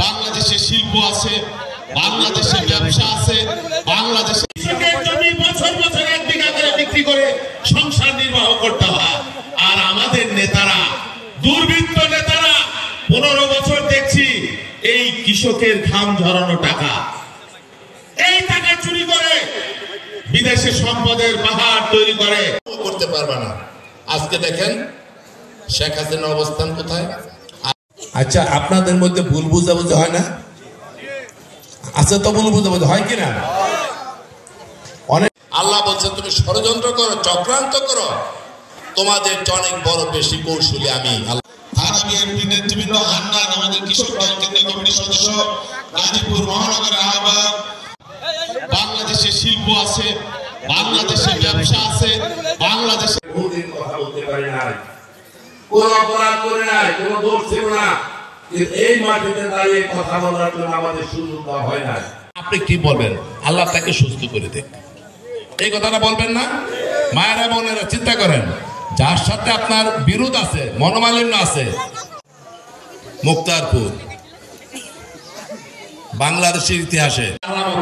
বাংলাদেশে শিল্প আছে, বাংলাদেশে ব্যবসা আছে, বাংলাদেশে জমি বছর বছর 1 বিঘা করে বিক্রি করে সংসার নির্বাহ করতে হয়। আর আমাদের নেতারা, দুর্বৃত্ত নেতারা 15 বছর দেখছি এই কৃষকের ঘাম ঝরানো টাকা, এই টাকা চুরি করে বিদেশে সম্পদের পাহাড় তৈরি করে করতে পারবে না। আজকে দেখেন শেখ হাসিনার অবস্থান কোথায়। আচ্ছা, আপনাদের মধ্যে ভুল বুঝাবুঝি হয় না? আচ্ছা, তো ভুল বুঝাবুঝি হয় কিনা? অনেক আল্লাহ বলছেন তুমি ষড়যন্ত্র করো, চক্রান্ত করো, তোমাদের অনেক বড় বেশি কৌশলী আমি। থানা বিএনপি নেতৃবৃন্দ, হান্নান আমাদের কৃষক দল কেন্দ্রীয় কমিটির সদস্য, গাজীপুর মহানগরের আহ্বায়ক। বাংলাদেশে শিল্প আছে, বাংলাদেশে ব্যবসা আছে, বাংলাদেশে বহুদিন কথা বলতে পারি না, কোন অপরাধ করে নাই, কোন দোষ ছিল না, এই মাটিতে দাঁড়িয়ে কথা বলার জন্য আমাদের সুযোগ দেওয়া হয় না। আপনি কি বলবেন? আল্লাহ তাকে সুস্থ করে দেন, এই কথাটা বলবেন না? মায়েরা বোনেরা চিন্তা করেন, যার সাথে আপনার বিরোধ আছে, মনোমালিন্য আছে, মুক্তারপুর বাংলাদেশের ইতিহাসে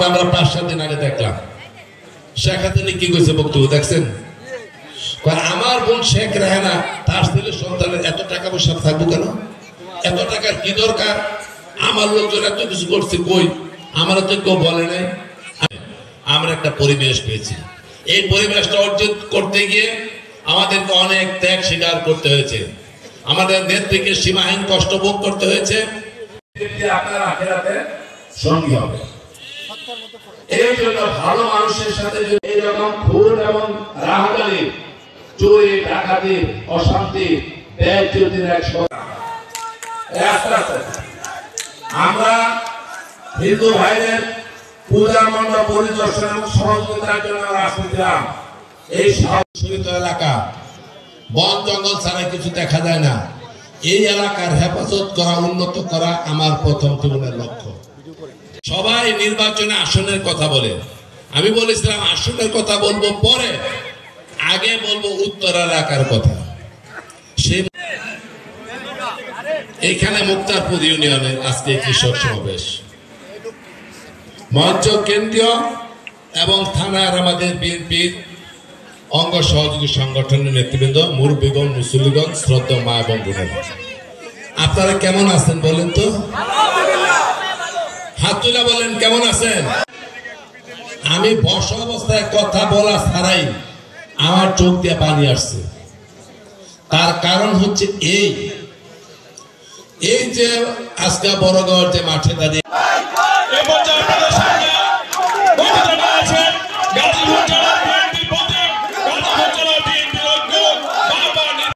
আমরা 5-7 দিন আগে দেখলাম শেখ হাসিনা কি কইছে বক্তব্য দেখছেন? আমার বোন শেখ রেহানা তার ছেলে সন্তানের এত টাকা পয়সা থাকবো কেন? এত টাকার কি দরকার? আমার লোকজন এত কিছু করছে, কই আমার তো কেউ বলে নাই। আমরা একটা পরিবেশ পেয়েছি, এই পরিবেশটা অর্জন করতে গিয়ে আমাদেরকে অনেক ত্যাগ স্বীকার করতে হয়েছে, আমাদের নেত্রীকে সীমাহীন কষ্ট ভোগ করতে হয়েছে। আপনার আখেরাতে সঙ্গী হবে। এই জন্য ভালো মানুষের সাথে এইরকম খুন এবং রাহাজানি, চুরি, ডাকাতি, অশান্তি, ব্যয়-চ্যুতির আমরা হিন্দু ভাইদের পূজা মণ্ডপ পরিদর্শন এবং সহযোগিতার জন্য আসছিলাম। এই শহীদ এলাকা বন জঙ্গল ছাড়া কিছু দেখা যায় না। এই এলাকার হেফাজত করা, উন্নত করা আমার প্রথম জীবনের লক্ষ্য। সবাই নির্বাচনে আসনের কথা বলে, আমি বলেছিলাম আসনের কথা বলবো পরে, আগে বলবো উত্তর এলাকার কথা। এইখানে মুক্তারপুর ইউনিয়নের আজকে কৃষক সমাবেশ, মঞ্চ কেন্দ্রীয় এবং থানার আমাদের বিএনপির অঙ্গ সহযোগী সংগঠনের নেতৃবৃন্দ, মুরব্বীগণ, মুসল্লিগণ, শ্রদ্ধা মা এবং বোনেরা, আপনারা কেমন আছেন বলেন তো? হাত তুলে বলেন কেমন আছেন? আমি বসা অবস্থায় কথা বলা ছাড়াই আমার চোখ দিয়ে পানি আসছে। তার কারণ হচ্ছে এই যে আজকে বড়গড় যে মাঠে দাঁড়িয়ে